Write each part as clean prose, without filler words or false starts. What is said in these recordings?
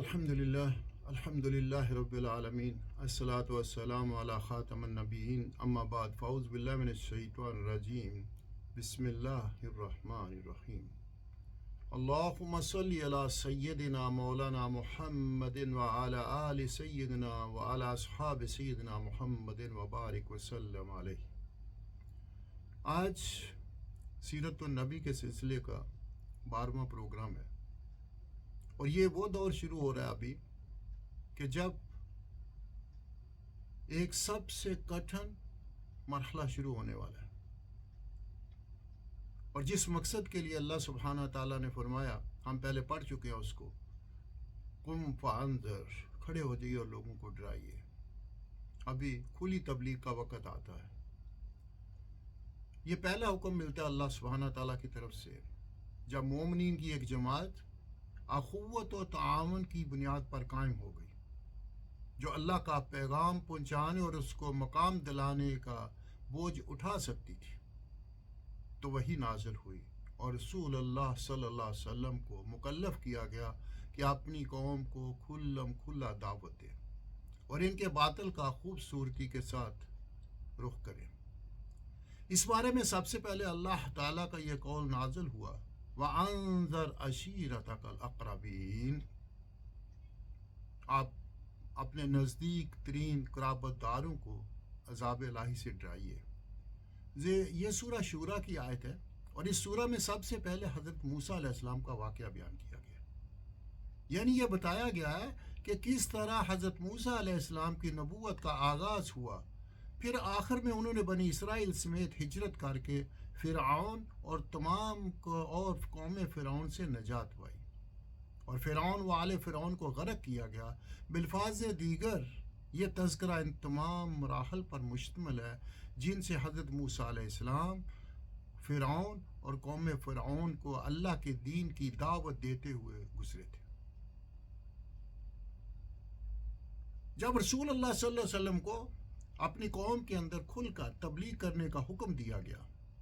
الحمدللہ رب العالمین الصلاۃ والسلام علی خاتم النبیین اما بعد فاعوذ باللہ من الشیطان الرجیم بسم اللہ الرحمن الرحیم اللہم صلی علی سیدنا مولانا محمد وعلی آل سیدنا وعلی اصحاب سیدنا محمد وبارک وسلم علیہ۔ آج سیرت النبی کے سلسلے کا 12واں پروگرام ہے، اور یہ وہ دور شروع ہو رہا ہے ابھی کہ جب ایک سب سے کٹھن مرحلہ شروع ہونے والا ہے، اور جس مقصد کے لیے اللہ سبحانہ تعالیٰ نے فرمایا، ہم پہلے پڑھ چکے ہیں اس کو، قم فانذر، کھڑے ہو جائیے اور لوگوں کو ڈرائیے۔ ابھی کھلی تبلیغ کا وقت آتا ہے۔ یہ پہلا حکم ملتا ہے اللہ سبحانہ تعالیٰ کی طرف سے، جب مومنین کی ایک جماعت اخوت و تعاون کی بنیاد پر قائم ہو گئی، جو اللہ کا پیغام پہنچانے اور اس کو مقام دلانے کا بوجھ اٹھا سکتی تھی، تو وہی نازل ہوئی اور رسول اللہ صلی اللہ علیہ وسلم کو مکلف کیا گیا کہ اپنی قوم کو کھلم کھلا دعوت دے اور ان کے باطل کا خوبصورتی کے ساتھ رخ کرے۔ اس بارے میں سب سے پہلے اللہ تعالیٰ کا یہ قول نازل ہوا، وَأَنذَرْ عَشِيرَتَكَ الْأَقْرَبِينَ، آپ اپنے نزدیک ترین قرابت داروں کو عذاب الہی سے ڈرائیے۔ یہ سورہ شورا کی آیت ہے، اور اس سورہ میں سب سے پہلے حضرت موسیٰ علیہ السلام کا واقعہ بیان کیا گیا، یعنی یہ بتایا گیا ہے کہ کس طرح حضرت موسیٰ علیہ السلام کی نبوت کا آغاز ہوا، پھر آخر میں انہوں نے بنی اسرائیل سمیت ہجرت کر کے فرعون اور تمام اور قوم فرعون سے نجات پائی، اور فرعون و آل فرعون کو غرق کیا گیا۔ بالفاظ دیگر یہ تذکرہ ان تمام مراحل پر مشتمل ہے جن سے حضرت موسیٰ علیہ السلام فرعون اور قوم فرعون کو اللہ کے دین کی دعوت دیتے ہوئے گزرے تھے۔ جب رسول اللہ صلی اللہ علیہ وسلم کو اپنی قوم کے اندر کھل کر تبلیغ کرنے کا حکم دیا گیا،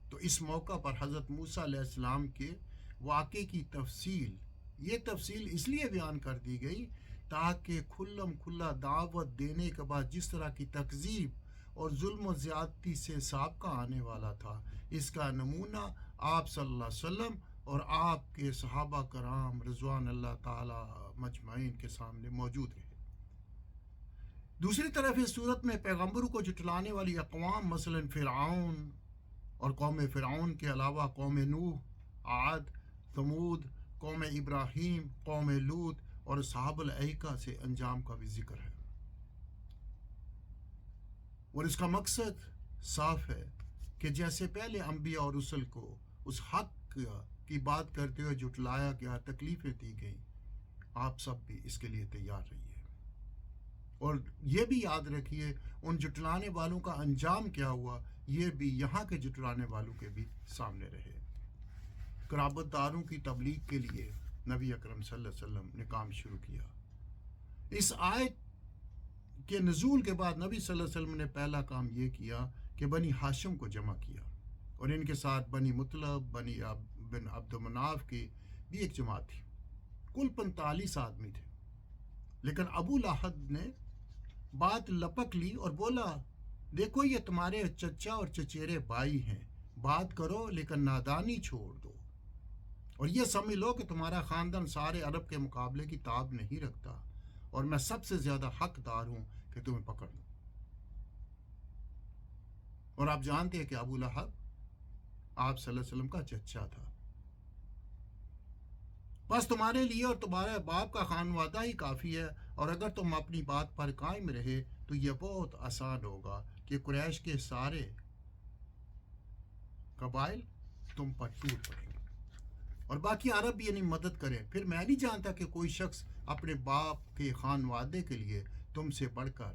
تو اس موقع پر حضرت موسیٰ علیہ السلام کے واقعے کی یہ تفصیل اس لیے بیان کر دی گئی تاکہ کھلم کھلا دعوت دینے کے بعد جس طرح کی تکذیب اور ظلم و زیادتی سے سابقہ آنے والا تھا، اس کا نمونہ آپ صلی اللہ علیہ وسلم اور آپ کے صحابہ کرام رضوان اللہ تعالی مجمعین کے سامنے موجود رہے۔ دوسری طرف اس صورت میں پیغمبروں کو جھٹلانے والی اقوام مثلا فرعون اور قوم فرعون کے علاوہ قوم نوح، عاد، ثمود، قوم ابراہیم، قوم لوط اور اصحاب الایکہ سے انجام کا بھی ذکر ہے، اور اس کا مقصد صاف ہے کہ جیسے پہلے انبیاء اور رسل کو اس حق کی بات کرتے ہوئے جھٹلایا گیا، تکلیفیں دی گئیں، آپ سب بھی اس کے لیے تیار رہیے، اور یہ بھی یاد رکھیے ان جھٹلانے والوں کا انجام کیا ہوا، یہ بھی یہاں کے جھٹلانے والوں کے بھی سامنے رہے۔ قرابت داروں کی تبلیغ کے لیے نبی اکرم صلی اللہ علیہ وسلم نے کام شروع کیا۔ اس آیت کے نزول کے بعد نبی صلی اللہ علیہ وسلم نے پہلا کام یہ کیا کہ بنی ہاشم کو جمع کیا، اور ان کے ساتھ بنی مطلب، بن عبد مناف کی بھی ایک جماعت تھی، کل 45 آدمی تھے۔ لیکن ابو لہب نے بات لپک لی اور بولا، دیکھو یہ تمہارے چچا اور چچیرے بھائی ہیں، بات کرو لیکن نادانی چھوڑ دو، اور یہ سمجھ لو کہ تمہارا خاندان سارے عرب کے مقابلے کی تاب نہیں رکھتا، اور میں سب سے زیادہ حقدار ہوں کہ تمہیں پکڑ لوں۔ اور آپ جانتے ہیں کہ ابو لہب آپ صلی اللہ علیہ وسلم کا چچا تھا۔ بس تمہارے لیے اور تمہارے باپ کا خانوادہ ہی کافی ہے، اور اگر تم اپنی بات پر قائم رہے تو یہ بہت آسان ہوگا کہ قریش کے سارے قبائل تم پر ٹوٹ پڑیں گے، اور باقی عرب بھی یعنی مدد کریں۔ پھر میں نہیں جانتا کہ کوئی شخص اپنے باپ کے خانوادے کے لیے تم سے بڑھ کر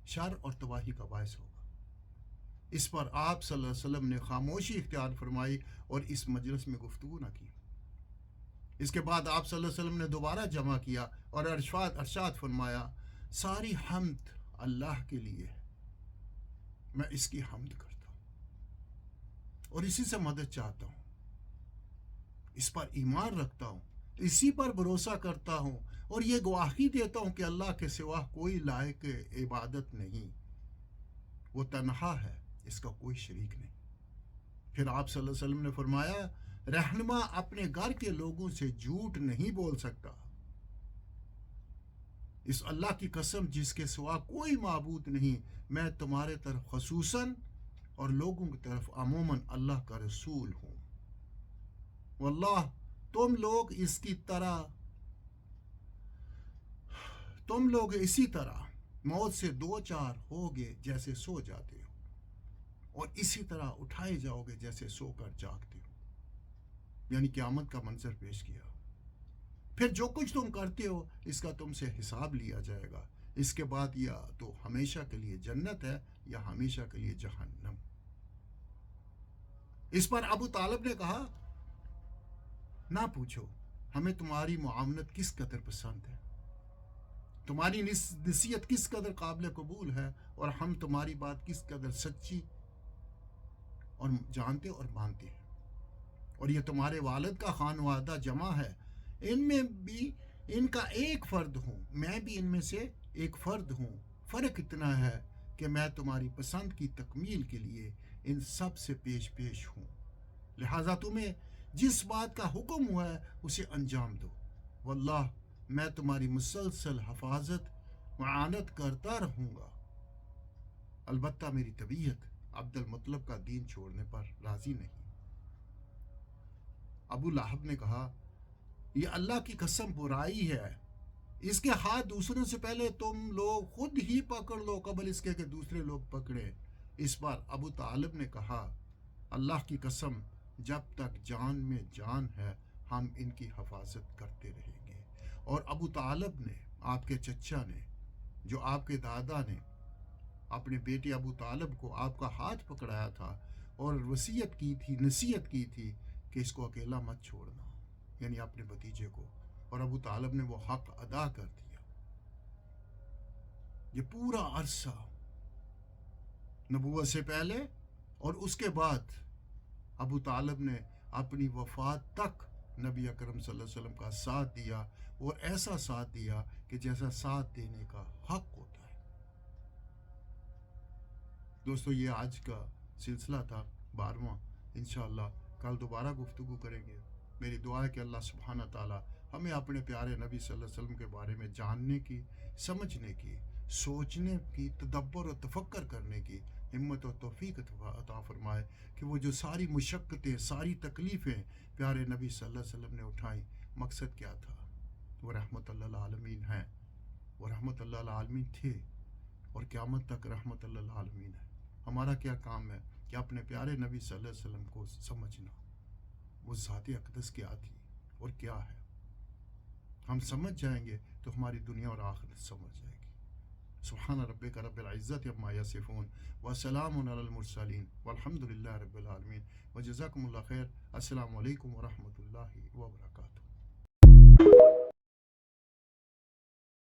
شر اور تباہی کا باعث ہوگا۔ اس پر آپ صلی اللہ علیہ وسلم نے خاموشی اختیار فرمائی اور اس مجلس میں گفتگو نہ کی۔ اس کے بعد آپ صلی اللہ علیہ وسلم نے دوبارہ جمع کیا اور ارشاد فرمایا، ساری حمد اللہ کے لیے ہے، میں اس کی حمد کرتا ہوں اور اسی سے مدد چاہتا ہوں، اس پر ایمان رکھتا ہوں، اسی پر بھروسہ کرتا ہوں، اور یہ گواہی دیتا ہوں کہ اللہ کے سوا کوئی لائق عبادت نہیں، وہ تنہا ہے، اس کا کوئی شریک نہیں۔ پھر آپ صلی اللہ علیہ وسلم نے فرمایا رہنما اپنے گھر کے لوگوں سے جھوٹ نہیں بول سکتا، اس اللہ کی قسم جس کے سوا کوئی معبود نہیں، میں تمہارے طرف خصوصاً اور لوگوں کی طرف عموماً اللہ کا رسول ہوں۔ واللہ تم لوگ اسی طرح موت سے دو چار ہوگے جیسے سو جاتے ہو، اور اسی طرح اٹھائے جاؤ گے جیسے سو کر جاگتے ہو، یعنی قیامت کا منظر پیش کیا۔ پھر جو کچھ تم کرتے ہو اس کا تم سے حساب لیا جائے گا، اس کے بعد یا تو ہمیشہ کے لیے جنت ہے یا ہمیشہ کے لیے جہنم۔ اس پر ابو طالب نے کہا نہ پوچھو، ہمیں تمہاری معاونت کس قدر پسند ہے، تمہاری نصیحت کس قدر قابل قبول ہے، اور ہم تمہاری بات کس قدر سچی اور جانتے اور مانتے ہیں، اور یہ تمہارے والد کا خانوادہ جمع ہے، ان میں بھی ان کا ایک فرد ہوں، میں بھی ان میں سے ایک فرد ہوں، فرق اتنا ہے کہ میں تمہاری پسند کی تکمیل کے لیے ان سب سے پیش ہوں، لہٰذا تمہیں جس بات کا حکم ہوا ہے اسے انجام دو، واللہ میں تمہاری مسلسل حفاظت معاونت کرتا رہوں گا، البتہ میری طبیعت عبد المطلب کا دین چھوڑنے پر راضی نہیں۔ ابو لہب نے کہا یہ اللہ کی قسم برائی ہے، اس کے ہاتھ دوسروں سے پہلے تم لوگ خود ہی پکڑ لو قبل اس کے کہ دوسرے لوگ پکڑے۔ اس بار ابو طالب نے کہا اللہ کی قسم جب تک جان میں جان ہے ہم ان کی حفاظت کرتے رہیں گے۔ اور ابو طالب نے، آپ کے چچا نے، جو آپ کے دادا نے اپنے بیٹے ابو طالب کو آپ کا ہاتھ پکڑایا تھا اور نصیحت کی تھی کہ اس کو اکیلا مت چھوڑنا، یعنی اپنے بھتیجے کو، اور ابو طالب نے وہ حق ادا کر دیا۔ یہ پورا عرصہ نبوت سے پہلے اور اس کے بعد ابو طالب نے اپنی وفات تک نبی اکرم صلی اللہ علیہ وسلم کا ساتھ دیا، اور ایسا ساتھ دیا کہ جیسا ساتھ دینے کا حق ہوتا ہے۔ دوستو یہ آج کا سلسلہ تھا 12واں، انشاءاللہ کل دوبارہ گفتگو کریں گے۔ میری دعا ہے کہ اللہ سبحانہ تعالیٰ ہمیں اپنے پیارے نبی صلی اللہ علیہ وسلم کے بارے میں جاننے کی، سمجھنے کی، سوچنے کی، تدبر و تفکر کرنے کی ہمت و توفیق عطا فرمائے، کہ وہ جو ساری مشقتیں، ساری تکلیفیں پیارے نبی صلی اللہ علیہ وسلم نے اٹھائیں، مقصد کیا تھا؟ وہ رحمت اللہ العالمین ہیں، وہ رحمت اللہ العالمین تھے، اور قیامت تک رحمت اللہ العالمین ہے۔ ہمارا کیا کام ہے کہ اپنے پیارے نبی صلی اللہ علیہ وسلم کو سمجھنا، وہ ذات اقدس کیا تھی اور کیا ہے۔ ہم سمجھ جائیں گے تو ہماری دنیا اور آخرت سمجھ جائے گی۔ سبحان ربک رب العزت عما یصفون وسلام علی المرسلین والحمد للہ رب العالمین وجزاکم اللہ خیر۔ السلام علیکم ورحمۃ اللہ وبرکاتہ۔